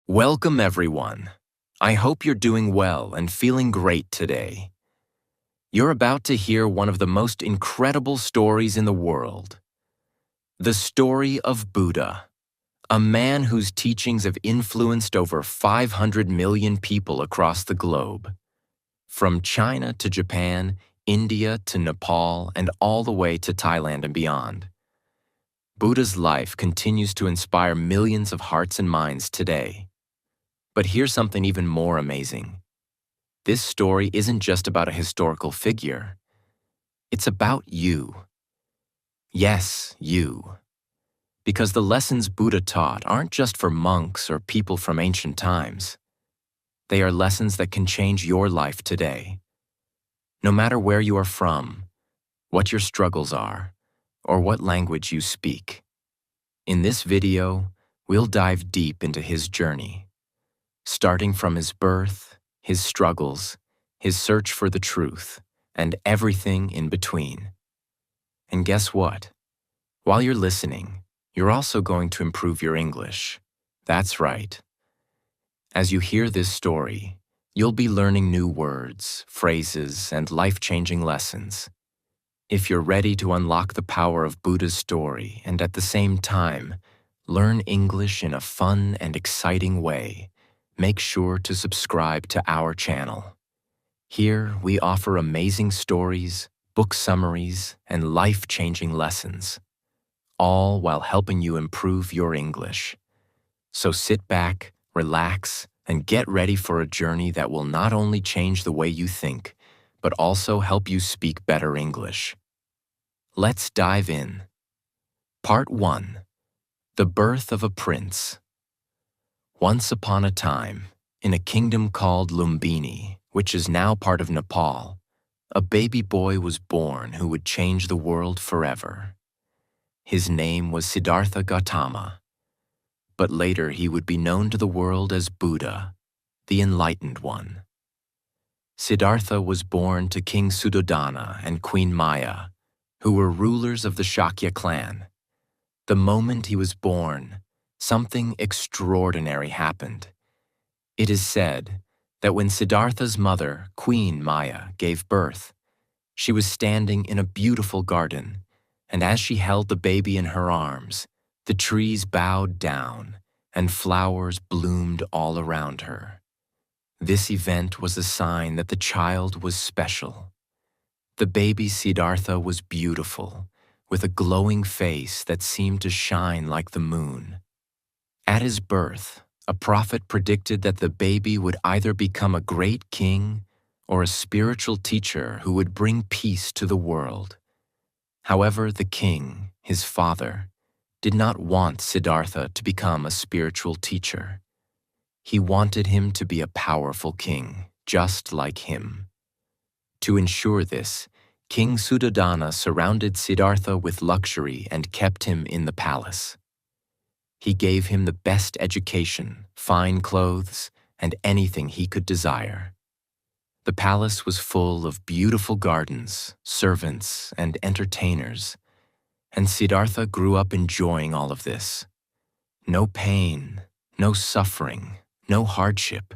Welcome, everyone. I hope you're doing well and feeling great today. You're about to hear one of the most incredible stories in the world. The story of Buddha, a man whose teachings have influenced over 500 million people across the globe. From China to Japan, India to Nepal, and all the way to Thailand and beyond. Buddha's life continues to inspire millions of hearts and minds today. But here's something even more amazing. This story isn't just about a historical figure. It's about you. Yes, you. Because the lessons Buddha taught aren't just for monks or people from ancient times. They are lessons that can change your life today. No matter where you are from, what your struggles are, or what language you speak. In this video, we'll dive deep into his journey. Starting from his birth, his struggles, his search for the truth, and everything in between. And guess what? While you're listening, you're also going to improve your English. That's right. As you hear this story, you'll be learning new words, phrases, and life-changing lessons. If you're ready to unlock the power of Buddha's story and at the same time, learn English in a fun and exciting way, make sure to subscribe to our channel. Here, we offer amazing stories, book summaries, and life-changing lessons, all while helping you improve your English. So sit back, relax, and get ready for a journey that will not only change the way you think, but also help you speak better English. Let's dive in. Part 1. The Birth of a Prince. Once upon a time, in a kingdom called Lumbini, which is now part of Nepal, a baby boy was born who would change the world forever. His name was Siddhartha Gautama, but later he would be known to the world as Buddha, the Enlightened One. Siddhartha was born to King Suddhodana and Queen Maya, who were rulers of the Shakya clan. The moment he was born, something extraordinary happened. It is said that when Siddhartha's mother, Queen Maya, gave birth, she was standing in a beautiful garden, and as she held the baby in her arms, the trees bowed down and flowers bloomed all around her. This event was a sign that the child was special. The baby Siddhartha was beautiful, with a glowing face that seemed to shine like the moon. At his birth, a prophet predicted that the baby would either become a great king or a spiritual teacher who would bring peace to the world. However, the king, his father, did not want Siddhartha to become a spiritual teacher. He wanted him to be a powerful king, just like him. To ensure this, King Suddhodana surrounded Siddhartha with luxury and kept him in the palace. He gave him the best education, fine clothes, and anything he could desire. The palace was full of beautiful gardens, servants, and entertainers, and Siddhartha grew up enjoying all of this. No pain, no suffering, no hardship.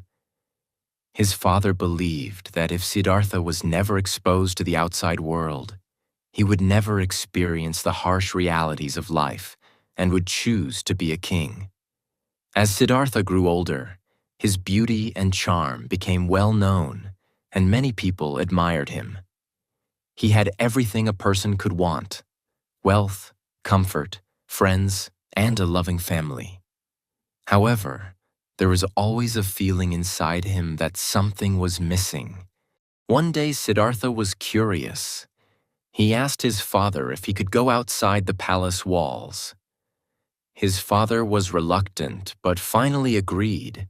His father believed that if Siddhartha was never exposed to the outside world, he would never experience the harsh realities of life and would choose to be a king. As Siddhartha grew older, his beauty and charm became well known, and many people admired him. He had everything a person could want: wealth, comfort, friends, and a loving family. However, there was always a feeling inside him that something was missing. One day, Siddhartha was curious. He asked his father if he could go outside the palace walls. His father was reluctant, but finally agreed,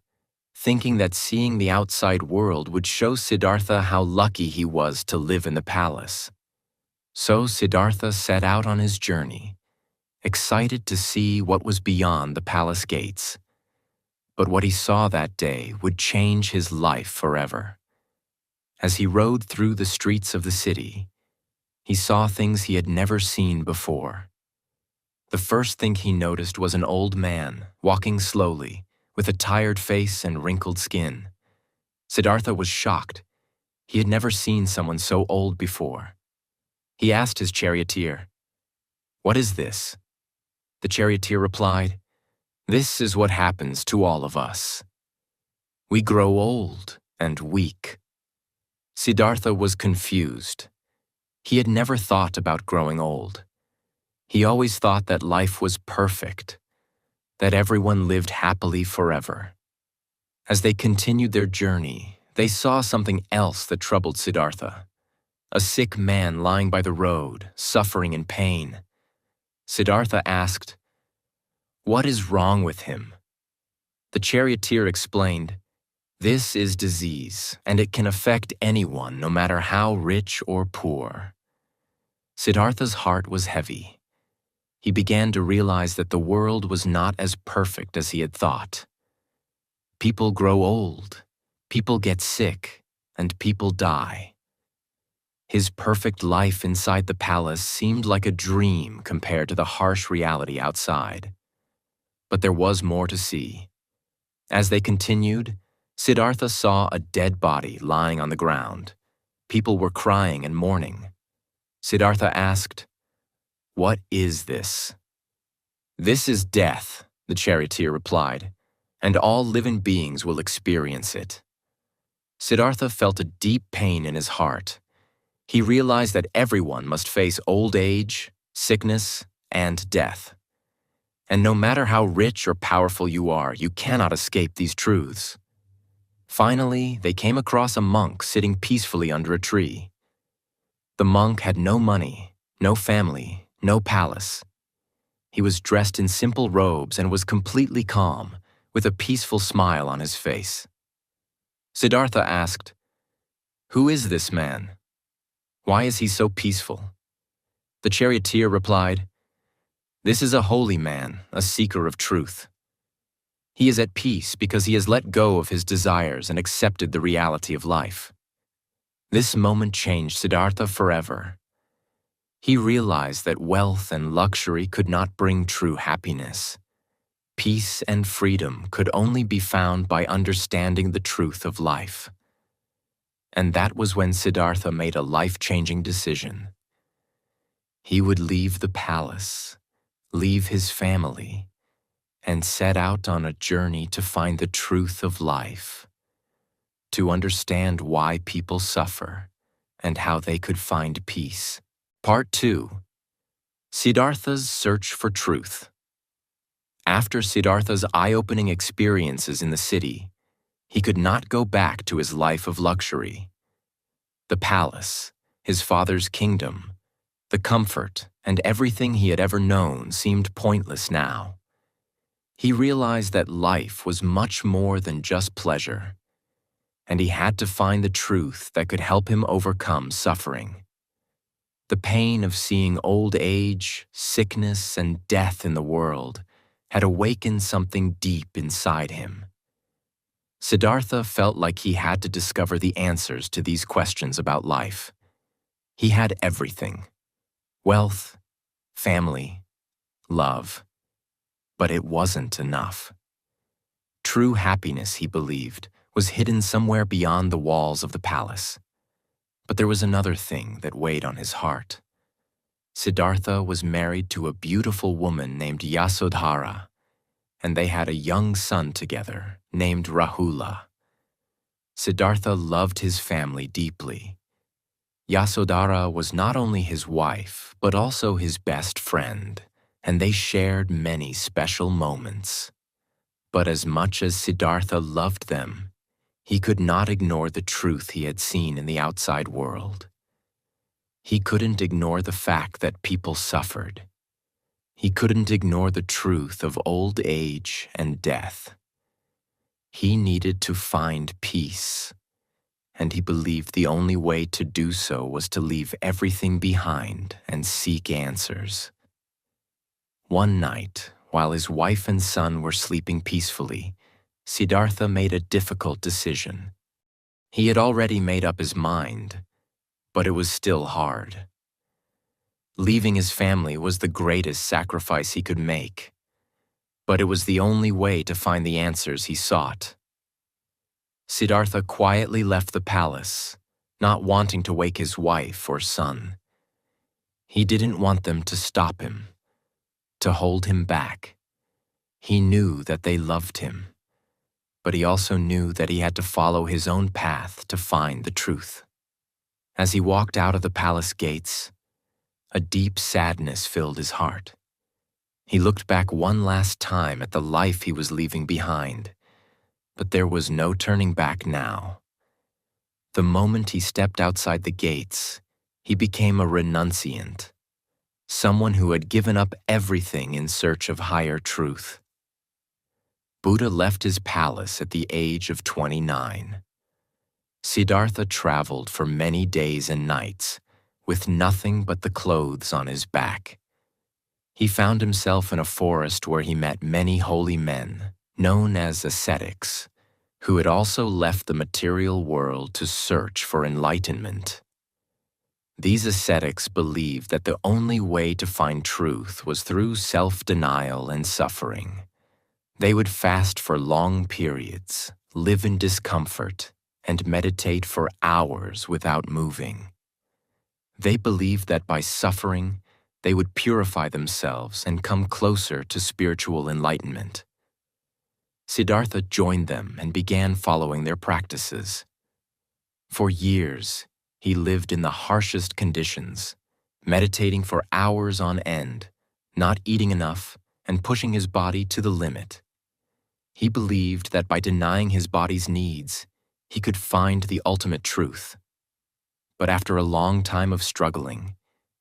thinking that seeing the outside world would show Siddhartha how lucky he was to live in the palace. So Siddhartha set out on his journey, excited to see what was beyond the palace gates. But what he saw that day would change his life forever. As he rode through the streets of the city, he saw things he had never seen before. The first thing he noticed was an old man walking slowly, with a tired face and wrinkled skin. Siddhartha was shocked. He had never seen someone so old before. He asked his charioteer, "What is this?" The charioteer replied, "This is what happens to all of us. We grow old and weak." Siddhartha was confused. He had never thought about growing old. He always thought that life was perfect, that everyone lived happily forever. As they continued their journey, they saw something else that troubled Siddhartha. A sick man lying by the road, suffering in pain. Siddhartha asked, "What is wrong with him?" The charioteer explained, "This is disease, and it can affect anyone, no matter how rich or poor." Siddhartha's heart was heavy. He began to realize that the world was not as perfect as he had thought. People grow old, people get sick, and people die. His perfect life inside the palace seemed like a dream compared to the harsh reality outside. But there was more to see. As they continued, Siddhartha saw a dead body lying on the ground. People were crying and mourning. Siddhartha asked, "What is this?" "This is death," the charioteer replied, "and all living beings will experience it." Siddhartha felt a deep pain in his heart. He realized that everyone must face old age, sickness, and death. And no matter how rich or powerful you are, you cannot escape these truths. Finally, they came across a monk sitting peacefully under a tree. The monk had no money, no family, no palace. He was dressed in simple robes and was completely calm, with a peaceful smile on his face. Siddhartha asked, "Who is this man? Why is he so peaceful?" The charioteer replied, "This is a holy man, a seeker of truth. He is at peace because he has let go of his desires and accepted the reality of life." This moment changed Siddhartha forever. He realized that wealth and luxury could not bring true happiness. Peace and freedom could only be found by understanding the truth of life. And that was when Siddhartha made a life-changing decision. He would leave the palace, leave his family, and set out on a journey to find the truth of life, to understand why people suffer and how they could find peace. Part 2. Siddhartha's Search for Truth. After Siddhartha's eye-opening experiences in the city, he could not go back to his life of luxury. The palace, his father's kingdom, the comfort, and everything he had ever known seemed pointless now. He realized that life was much more than just pleasure, and he had to find the truth that could help him overcome suffering. The pain of seeing old age, sickness, and death in the world had awakened something deep inside him. Siddhartha felt like he had to discover the answers to these questions about life. He had everything: wealth, family, love. But it wasn't enough. True happiness, he believed, was hidden somewhere beyond the walls of the palace. But there was another thing that weighed on his heart. Siddhartha was married to a beautiful woman named Yasodhara, and they had a young son together named Rahula. Siddhartha loved his family deeply. Yasodhara was not only his wife, but also his best friend, and they shared many special moments. But as much as Siddhartha loved them, he could not ignore the truth he had seen in the outside world. He couldn't ignore the fact that people suffered. He couldn't ignore the truth of old age and death. He needed to find peace, and he believed the only way to do so was to leave everything behind and seek answers. One night, while his wife and son were sleeping peacefully, Siddhartha made a difficult decision. He had already made up his mind, but it was still hard. Leaving his family was the greatest sacrifice he could make. but it was the only way to find the answers he sought. Siddhartha quietly left the palace, not wanting to wake his wife or son. He didn't want them to stop him, to hold him back. He knew that they loved him, but he also knew that he had to follow his own path to find the truth. As he walked out of the palace gates, a deep sadness filled his heart. He looked back one last time at the life he was leaving behind, but there was no turning back now. The moment he stepped outside the gates, he became a renunciant, someone who had given up everything in search of higher truth. Buddha left his palace at the age of 29. Siddhartha traveled for many days and nights, with nothing but the clothes on his back. He found himself in a forest where he met many holy men, known as ascetics, who had also left the material world to search for enlightenment. These ascetics believed that the only way to find truth was through self-denial and suffering. They would fast for long periods, live in discomfort, and meditate for hours without moving. They believed that by suffering, they would purify themselves and come closer to spiritual enlightenment. Siddhartha joined them and began following their practices. For years, he lived in the harshest conditions, meditating for hours on end, not eating enough, and pushing his body to the limit. He believed that by denying his body's needs, he could find the ultimate truth. But after a long time of struggling,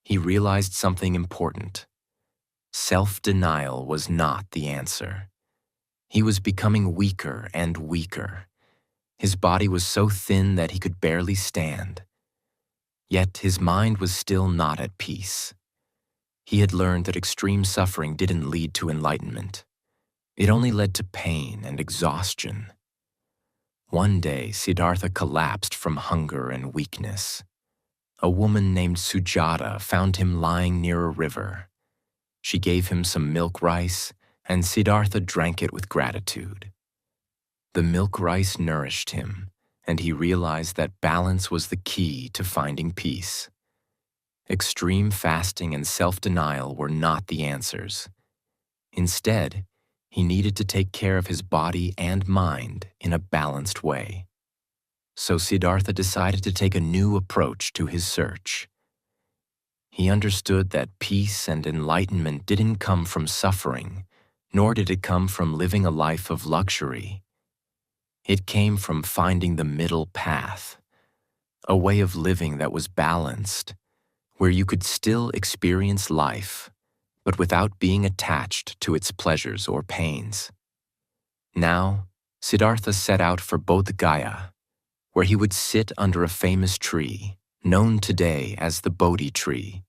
he realized something important. Self-denial was not the answer. He was becoming weaker and weaker. His body was so thin that he could barely stand. Yet his mind was still not at peace. He had learned that extreme suffering didn't lead to enlightenment. It only led to pain and exhaustion. One day, Siddhartha collapsed from hunger and weakness. A woman named Sujata found him lying near a river. She gave him some milk rice, and Siddhartha drank it with gratitude. The milk rice nourished him, and he realized that balance was the key to finding peace. Extreme fasting and self-denial were not the answers. Instead, he needed to take care of his body and mind in a balanced way. So Siddhartha decided to take a new approach to his search. He understood that peace and enlightenment didn't come from suffering, nor did it come from living a life of luxury. It came from finding the middle path, a way of living that was balanced, where you could still experience life, but without being attached to its pleasures or pains. Now, Siddhartha set out for Bodh Gaya, where he would sit under a famous tree, known today as the Bodhi tree,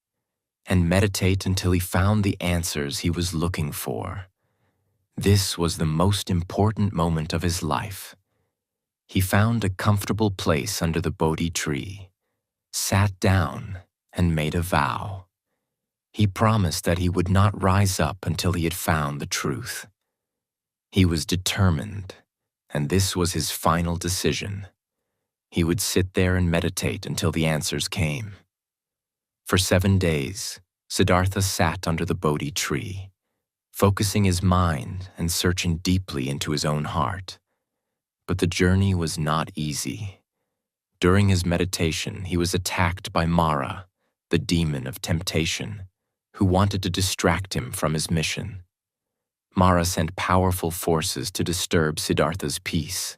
and meditate until he found the answers he was looking for. This was the most important moment of his life. He found a comfortable place under the Bodhi tree, sat down, and made a vow. He promised that he would not rise up until he had found the truth. He was determined, and this was his final decision. He would sit there and meditate until the answers came. For 7 days, Siddhartha sat under the Bodhi tree, focusing his mind and searching deeply into his own heart. But the journey was not easy. During his meditation, he was attacked by Mara, the demon of temptation, who wanted to distract him from his mission. Mara sent powerful forces to disturb Siddhartha's peace.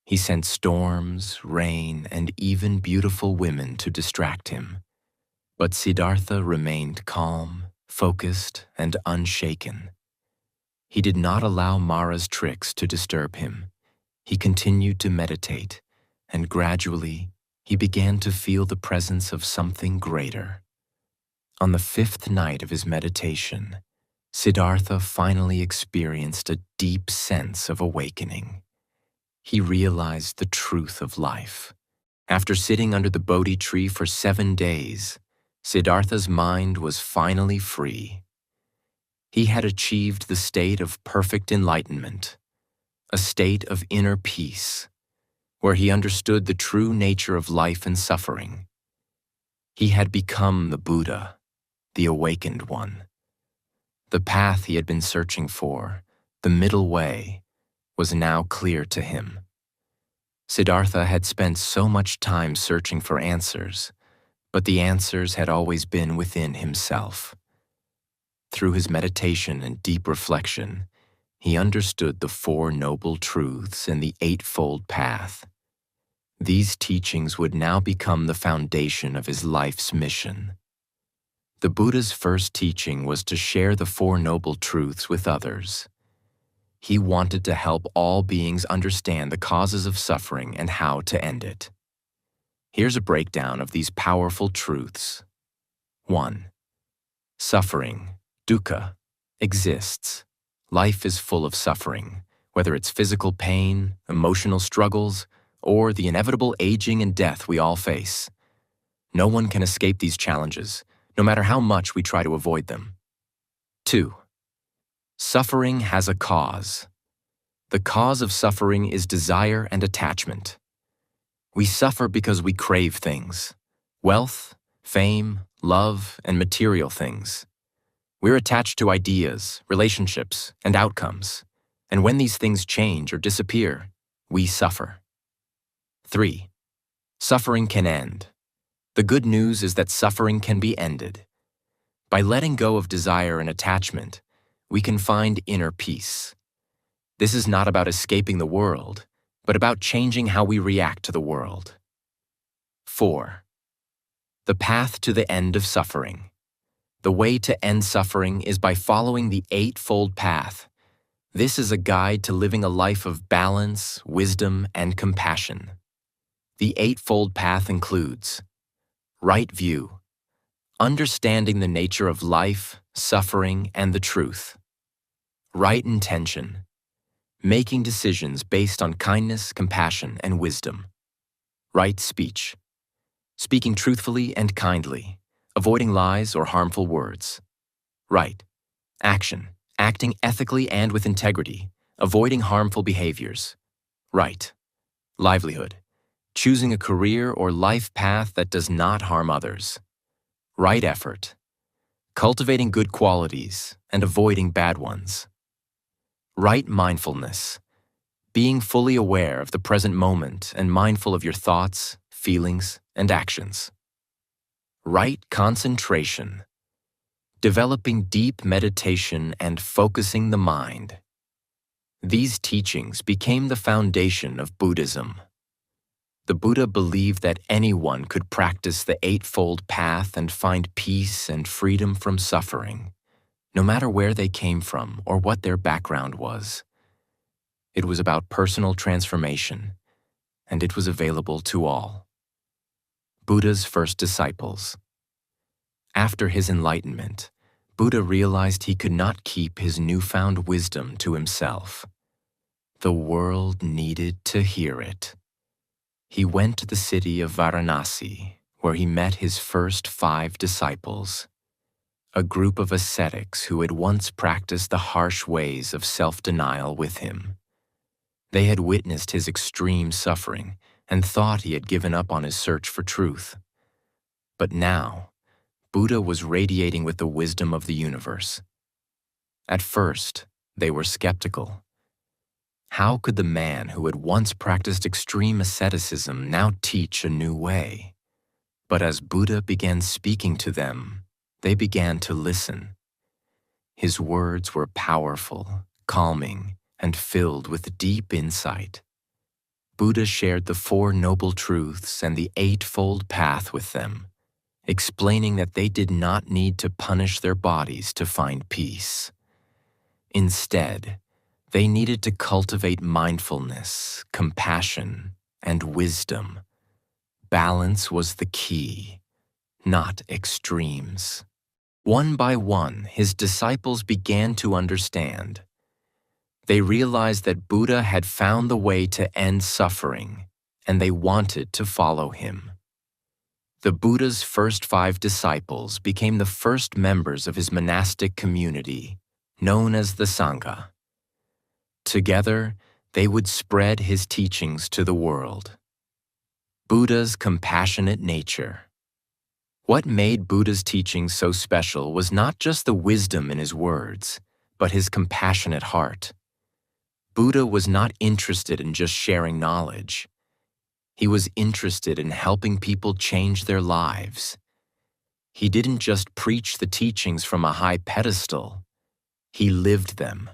He sent storms, rain, and even beautiful women to distract him. But Siddhartha remained calm, focused, and unshaken. He did not allow Mara's tricks to disturb him. He continued to meditate, and gradually, he began to feel the presence of something greater. On the 5th night of his meditation, Siddhartha finally experienced a deep sense of awakening. He realized the truth of life. After sitting under the Bodhi tree for 7 days, Siddhartha's mind was finally free. He had achieved the state of perfect enlightenment, a state of inner peace, where he understood the true nature of life and suffering. He had become the Buddha, the awakened one. The path he had been searching for, the middle way, was now clear to him. Siddhartha had spent so much time searching for answers, but the answers had always been within himself. Through his meditation and deep reflection, he understood the Four Noble Truths and the Eightfold Path. These teachings would now become the foundation of his life's mission. The Buddha's first teaching was to share the Four Noble Truths with others. He wanted to help all beings understand the causes of suffering and how to end it. Here's a breakdown of these powerful truths. 1. Suffering, dukkha, exists. Life is full of suffering, whether it's physical pain, emotional struggles, or the inevitable aging and death we all face. No one can escape these challenges, no matter how much we try to avoid them. 2. Suffering has a cause. The cause of suffering is desire and attachment. We suffer because we crave things: wealth, fame, love, and material things. We're attached to ideas, relationships, and outcomes, and when these things change or disappear, we suffer. 3. Suffering can end. The good news is that suffering can be ended. By letting go of desire and attachment, we can find inner peace. This is not about escaping the world, but about changing how we react to the world. 4. The path to the end of suffering. The way to end suffering is by following the Eightfold Path. This is a guide to living a life of balance, wisdom, and compassion. The Eightfold Path includes right view, understanding the nature of life, suffering, and the truth. Right intention, making decisions based on kindness, compassion, and wisdom. Right speech, speaking truthfully and kindly, avoiding lies or harmful words. Right action, acting ethically and with integrity, avoiding harmful behaviors. Right livelihood, choosing a career or life path that does not harm others. Right effort, cultivating good qualities and avoiding bad ones. Right mindfulness, being fully aware of the present moment and mindful of your thoughts, feelings, and actions. Right concentration, developing deep meditation and focusing the mind. These teachings became the foundation of Buddhism. The Buddha believed that anyone could practice the Eightfold Path and find peace and freedom from suffering, no matter where they came from or what their background was. It was about personal transformation, and it was available to all. Buddha's first disciples. After his enlightenment, Buddha realized he could not keep his newfound wisdom to himself. The world needed to hear it. He went to the city of Varanasi, where he met his first 5 disciples, a group of ascetics who had once practiced the harsh ways of self-denial with him. They had witnessed his extreme suffering and thought he had given up on his search for truth. But now, Buddha was radiating with the wisdom of the universe. At first, they were skeptical. How could the man who had once practiced extreme asceticism now teach a new way? But as Buddha began speaking to them, they began to listen. His words were powerful, calming, and filled with deep insight. Buddha shared the Four Noble Truths and the Eightfold Path with them, explaining that they did not need to punish their bodies to find peace. Instead, they needed to cultivate mindfulness, compassion, and wisdom. Balance was the key, not extremes. One by one, his disciples began to understand. They realized that Buddha had found the way to end suffering, and they wanted to follow him. The Buddha's first 5 disciples became the first members of his monastic community, known as the Sangha. Together, they would spread his teachings to the world. Buddha's compassionate nature. What made Buddha's teachings so special was not just the wisdom in his words, but his compassionate heart. Buddha was not interested in just sharing knowledge. He was interested in helping people change their lives. He didn't just preach the teachings from a high pedestal. He lived them.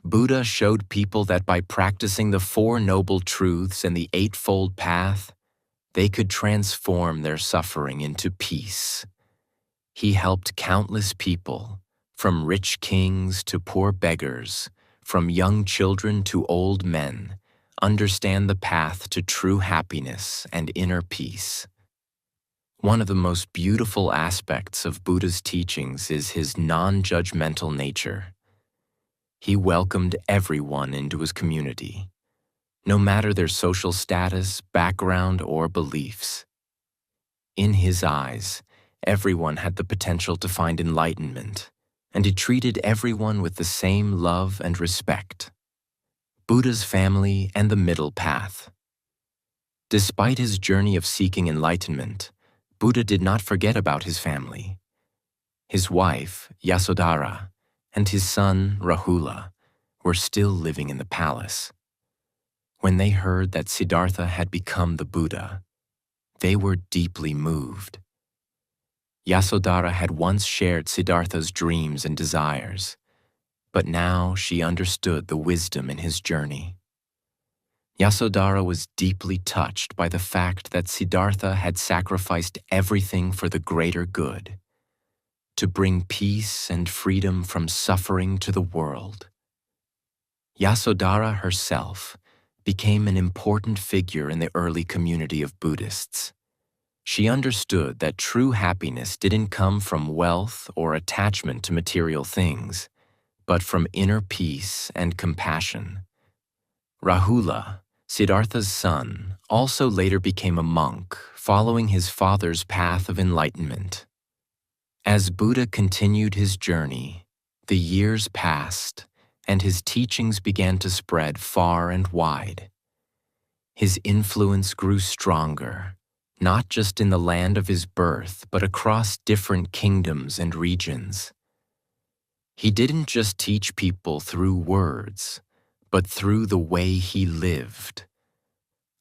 Buddha showed people that by practicing the Four Noble Truths and the Eightfold Path, they could transform their suffering into peace. He helped countless people, from rich kings to poor beggars, from young children to old men, understand the path to true happiness and inner peace. One of the most beautiful aspects of Buddha's teachings is his non-judgmental nature. He welcomed everyone into his community, no matter their social status, background, or beliefs. In his eyes, everyone had the potential to find enlightenment, and he treated everyone with the same love and respect. Buddha's family and the middle path. Despite his journey of seeking enlightenment, Buddha did not forget about his family. His wife, Yasodhara, and his son, Rahula, were still living in the palace. When they heard that Siddhartha had become the Buddha, they were deeply moved. Yasodhara had once shared Siddhartha's dreams and desires, but now she understood the wisdom in his journey. Yasodhara was deeply touched by the fact that Siddhartha had sacrificed everything for the greater good, to bring peace and freedom from suffering to the world. Yasodhara herself became an important figure in the early community of Buddhists. She understood that true happiness didn't come from wealth or attachment to material things, but from inner peace and compassion. Rahula, Siddhartha's son, also later became a monk, following his father's path of enlightenment. As Buddha continued his journey, the years passed, and his teachings began to spread far and wide. His influence grew stronger, not just in the land of his birth, but across different kingdoms and regions. He didn't just teach people through words, but through the way he lived.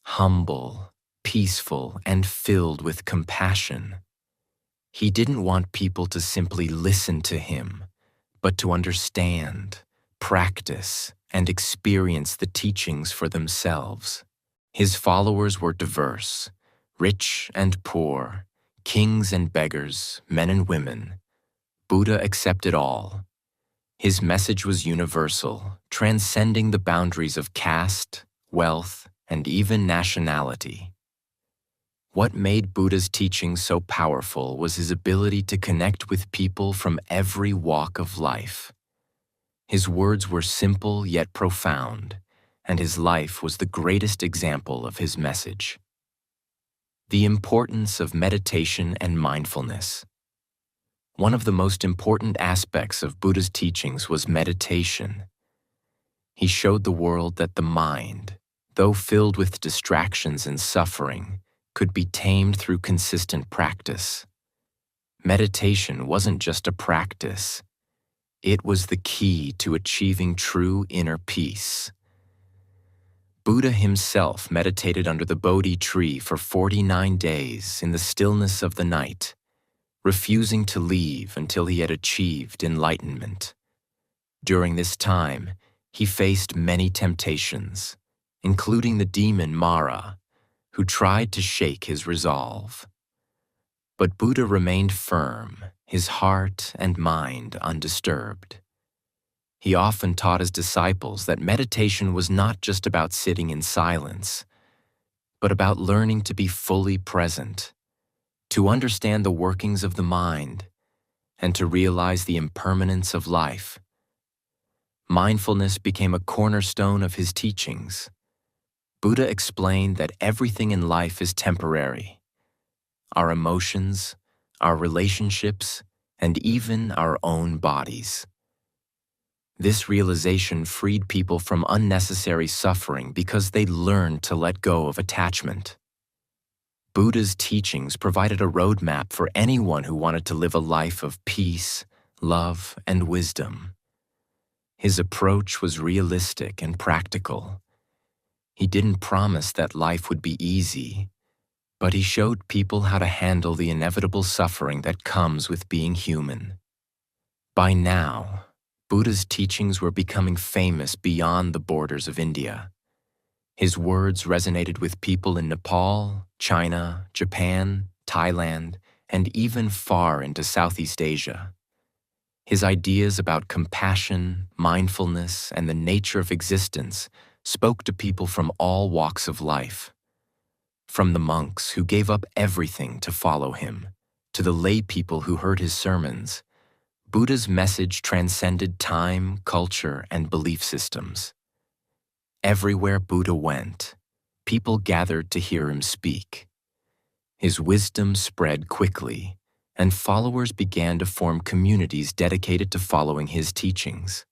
Humble, peaceful, and filled with compassion. He didn't want people to simply listen to him, but to understand, practice, and experience the teachings for themselves. His followers were diverse, rich and poor, kings and beggars, men and women. Buddha accepted all. His message was universal, transcending the boundaries of caste, wealth, and even nationality. What made Buddha's teaching so powerful was his ability to connect with people from every walk of life. His words were simple yet profound, and his life was the greatest example of his message. The importance of meditation and mindfulness. One of the most important aspects of Buddha's teachings was meditation. He showed the world that the mind, though filled with distractions and suffering, could be tamed through consistent practice. Meditation wasn't just a practice. It was the key to achieving true inner peace. Buddha himself meditated under the Bodhi tree for 49 days in the stillness of the night, refusing to leave until he had achieved enlightenment. During this time, he faced many temptations, including the demon Mara, who tried to shake his resolve. But Buddha remained firm, his heart and mind undisturbed. He often taught his disciples that meditation was not just about sitting in silence, but about learning to be fully present, to understand the workings of the mind, and to realize the impermanence of life. Mindfulness became a cornerstone of his teachings. Buddha explained that everything in life is temporary. Our emotions, our relationships, and even our own bodies. This realization freed people from unnecessary suffering because they learned to let go of attachment. Buddha's teachings provided a roadmap for anyone who wanted to live a life of peace, love, and wisdom. His approach was realistic and practical. He didn't promise that life would be easy, but he showed people how to handle the inevitable suffering that comes with being human. By now, Buddha's teachings were becoming famous beyond the borders of India. His words resonated with people in Nepal, China, Japan, Thailand, and even far into Southeast Asia. His ideas about compassion, mindfulness, and the nature of existence spoke to people from all walks of life. From the monks who gave up everything to follow him, to the lay people who heard his sermons, Buddha's message transcended time, culture, and belief systems. Everywhere Buddha went, people gathered to hear him speak. His wisdom spread quickly, and followers began to form communities dedicated to following his teachings.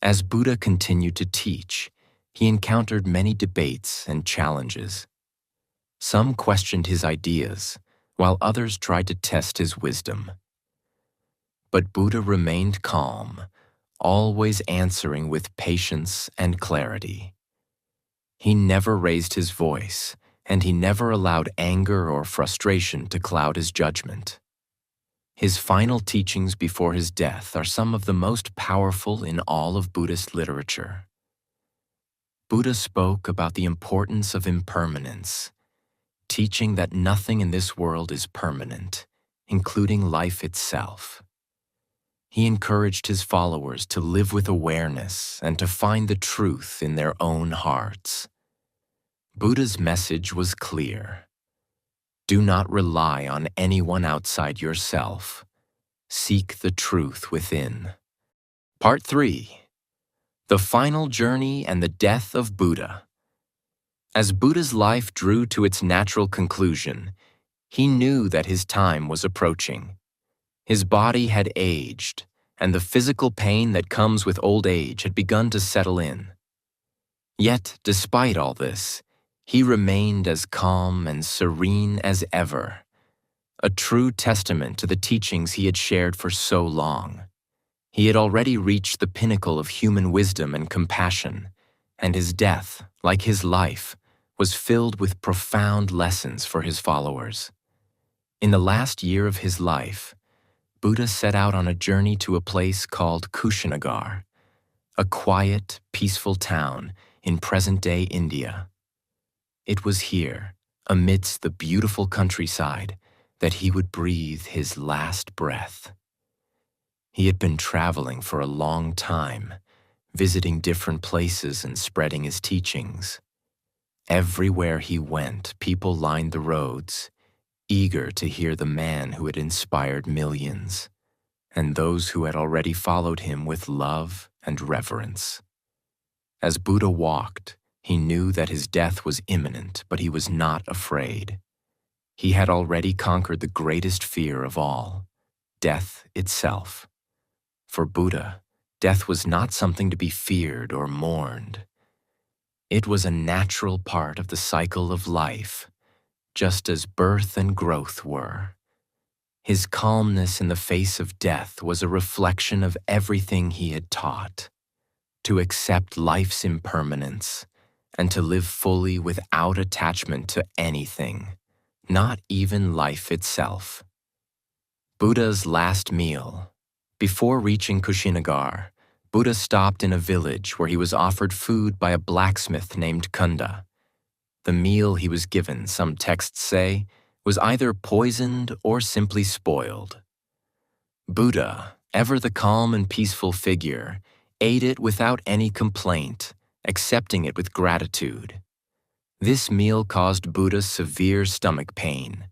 As Buddha continued to teach, he encountered many debates and challenges. Some questioned his ideas, while others tried to test his wisdom. But Buddha remained calm, always answering with patience and clarity. He never raised his voice, and he never allowed anger or frustration to cloud his judgment. His final teachings before his death are some of the most powerful in all of Buddhist literature. Buddha spoke about the importance of impermanence, teaching that nothing in this world is permanent, including life itself. He encouraged his followers to live with awareness and to find the truth in their own hearts. Buddha's message was clear. Do not rely on anyone outside yourself. Seek the truth within. Part 3. The Final Journey and the Death of Buddha. As Buddha's life drew to its natural conclusion, he knew that his time was approaching. His body had aged, and the physical pain that comes with old age had begun to settle in. Yet, despite all this, he remained as calm and serene as ever, a true testament to the teachings he had shared for so long. He had already reached the pinnacle of human wisdom and compassion, and his death, like his life, was filled with profound lessons for his followers. In the last year of his life, Buddha set out on a journey to a place called Kushinagar, a quiet, peaceful town in present-day India. It was here, amidst the beautiful countryside, that he would breathe his last breath. He had been traveling for a long time, visiting different places and spreading his teachings. Everywhere he went, people lined the roads, eager to hear the man who had inspired millions, and those who had already followed him with love and reverence. As Buddha walked, he knew that his death was imminent, but he was not afraid. He had already conquered the greatest fear of all, death itself. For Buddha, death was not something to be feared or mourned. It was a natural part of the cycle of life, just as birth and growth were. His calmness in the face of death was a reflection of everything he had taught, to accept life's impermanence and to live fully without attachment to anything, not even life itself. Buddha's last meal. Before reaching Kushinagar, Buddha stopped in a village where he was offered food by a blacksmith named Kunda. The meal he was given, some texts say, was either poisoned or simply spoiled. Buddha, ever the calm and peaceful figure, ate it without any complaint, accepting it with gratitude. This meal caused Buddha severe stomach pain,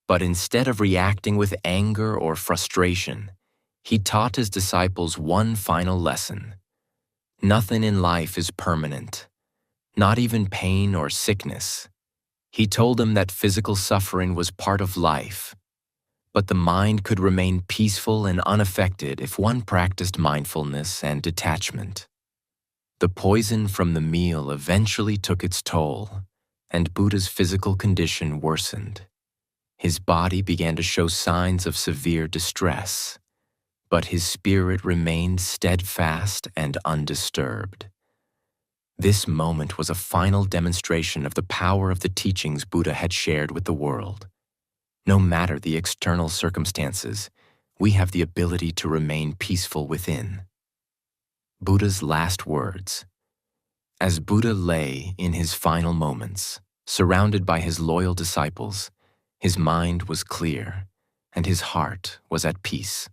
but instead of reacting with anger or frustration, he taught his disciples one final lesson. Nothing in life is permanent, not even pain or sickness. He told them that physical suffering was part of life, But the mind could remain peaceful and unaffected if one practiced mindfulness and detachment. The poison from the meal eventually took its toll, and Buddha's physical condition worsened. His body began to show signs of severe distress, but his spirit remained steadfast and undisturbed. This moment was a final demonstration of the power of the teachings Buddha had shared with the world. No matter the external circumstances, we have the ability to remain peaceful within. Buddha's last words. As Buddha lay in his final moments, surrounded by his loyal disciples, his mind was clear and his heart was at peace.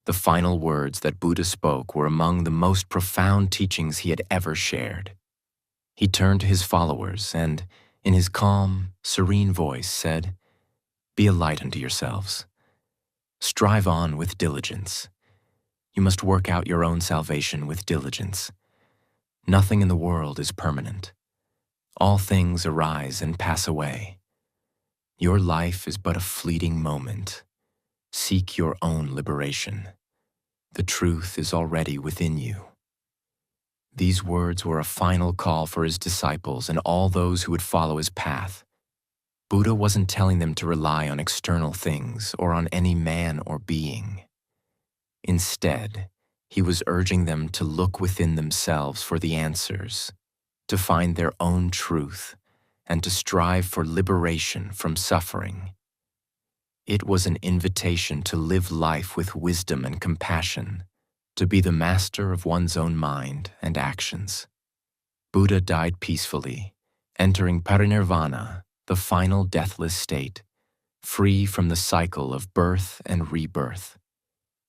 The final words that Buddha spoke were among the most profound teachings he had ever shared. He turned to his followers and, in his calm, serene voice, said, "Be a light unto yourselves. Strive on with diligence. You must work out your own salvation with diligence. Nothing in the world is permanent. All things arise and pass away. Your life is but a fleeting moment. Seek your own liberation. The truth is already within you." These words were a final call for his disciples and all those who would follow his path. Buddha wasn't telling them to rely on external things or on any man or being. Instead, he was urging them to look within themselves for the answers, to find their own truth, and to strive for liberation from suffering. It was an invitation to live life with wisdom and compassion, to be the master of one's own mind and actions. Buddha died peacefully, entering parinirvana, the final deathless state, free from the cycle of birth and rebirth.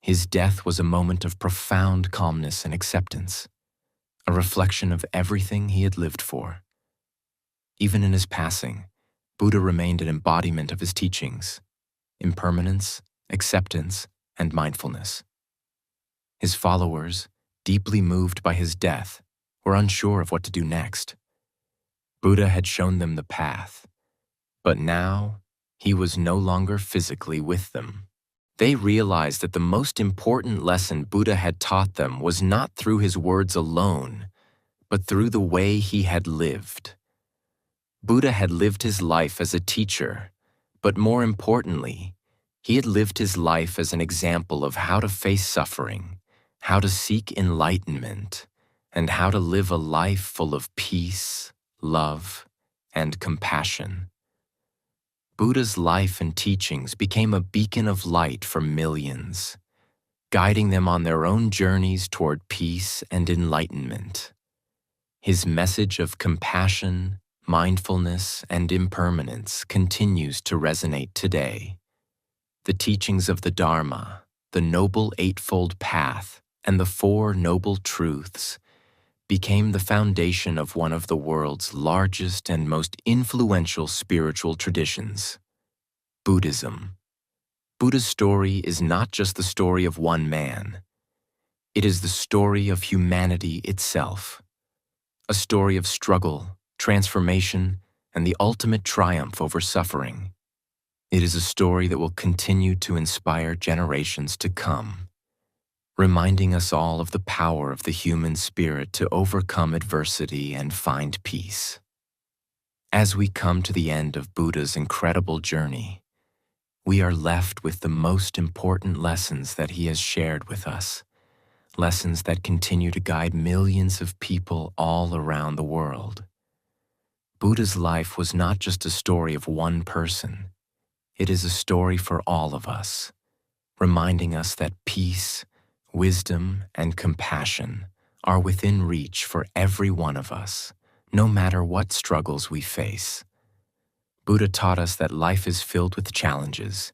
His death was a moment of profound calmness and acceptance, a reflection of everything he had lived for. Even in his passing, Buddha remained an embodiment of his teachings: impermanence, acceptance, and mindfulness. His followers, deeply moved by his death, were unsure of what to do next. Buddha had shown them the path, but now he was no longer physically with them. They realized that the most important lesson Buddha had taught them was not through his words alone, but through the way he had lived. Buddha had lived his life as a teacher, but more importantly, he had lived his life as an example of how to face suffering, how to seek enlightenment, and how to live a life full of peace, love, and compassion. Buddha's life and teachings became a beacon of light for millions, guiding them on their own journeys toward peace and enlightenment. His message of compassion, mindfulness, and impermanence continues to resonate today. The teachings of the Dharma, the Noble Eightfold Path, and the Four Noble Truths became the foundation of one of the world's largest and most influential spiritual traditions, Buddhism. Buddha's story is not just the story of one man. It is the story of humanity itself, a story of struggle, transformation, and the ultimate triumph over suffering. It is a story that will continue to inspire generations to come, reminding us all of the power of the human spirit to overcome adversity and find peace. As we come to the end of Buddha's incredible journey, we are left with the most important lessons that he has shared with us, lessons that continue to guide millions of people all around the world. Buddha's life was not just a story of one person. It is a story for all of us, reminding us that peace, wisdom, and compassion are within reach for every one of us, no matter what struggles we face. Buddha taught us that life is filled with challenges,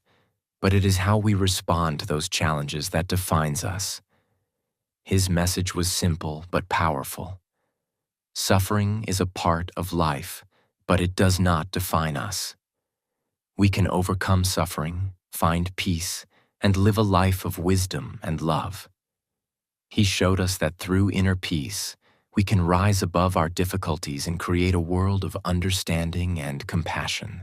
but it is how we respond to those challenges that defines us. His message was simple but powerful. Suffering is a part of life, but it does not define us. We can overcome suffering, find peace, and live a life of wisdom and love. He showed us that through inner peace, we can rise above our difficulties and create a world of understanding and compassion.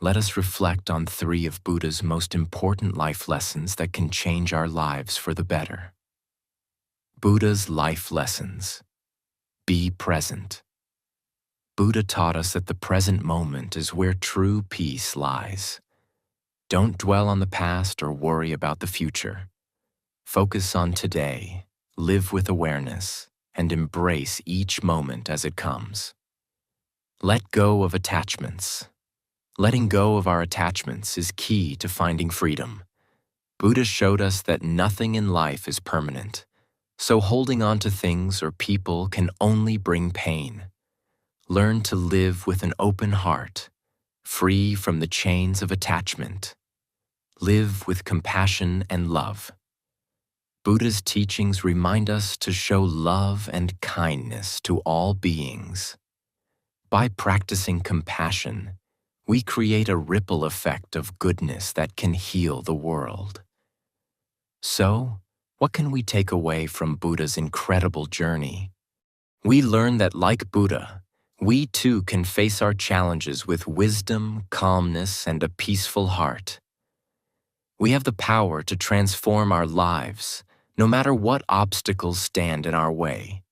let us reflect on three of Buddha's most important life lessons that can change our lives for the better. Buddha's life lessons. Be present. Buddha taught us that the present moment is where true peace lies. Don't dwell on the past or worry about the future. Focus on today, live with awareness, and embrace each moment as it comes. Let go of attachments. Letting go of our attachments is key to finding freedom. Buddha showed us that nothing in life is permanent, so holding on to things or people can only bring pain. Learn to live with an open heart, free from the chains of attachment. Live with compassion and love. Buddha's teachings remind us to show love and kindness to all beings. By practicing compassion, we create a ripple effect of goodness that can heal the world. So, what can we take away from Buddha's incredible journey? We learn that, like Buddha, we too can face our challenges with wisdom, calmness, and a peaceful heart. We have the power to transform our lives, no matter what obstacles stand in our way.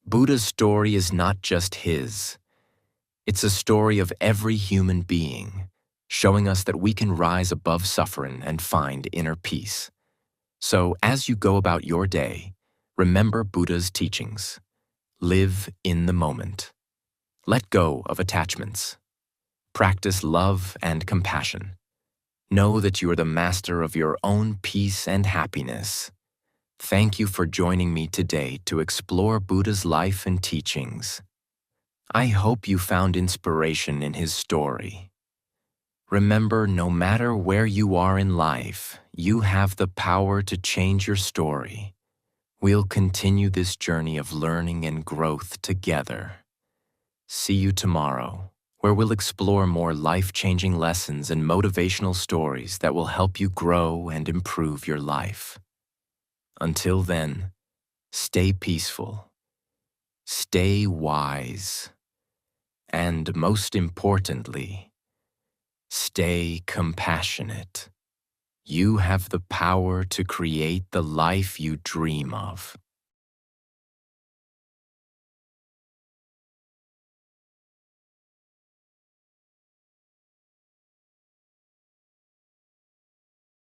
Buddha's story is not just his. It's a story of every human being, showing us that we can rise above suffering and find inner peace. So, as you go about your day, remember Buddha's teachings. Live in the moment. Let go of attachments. Practice love and compassion. Know that you are the master of your own peace and happiness. Thank you for joining me today to explore Buddha's life and teachings. I hope you found inspiration in his story. Remember, no matter where you are in life, you have the power to change your story. We'll continue this journey of learning and growth together. See you tomorrow, where we'll explore more life-changing lessons and motivational stories that will help you grow and improve your life. Until then, stay peaceful, stay wise, and most importantly, stay compassionate. You have the power to create the life you dream of.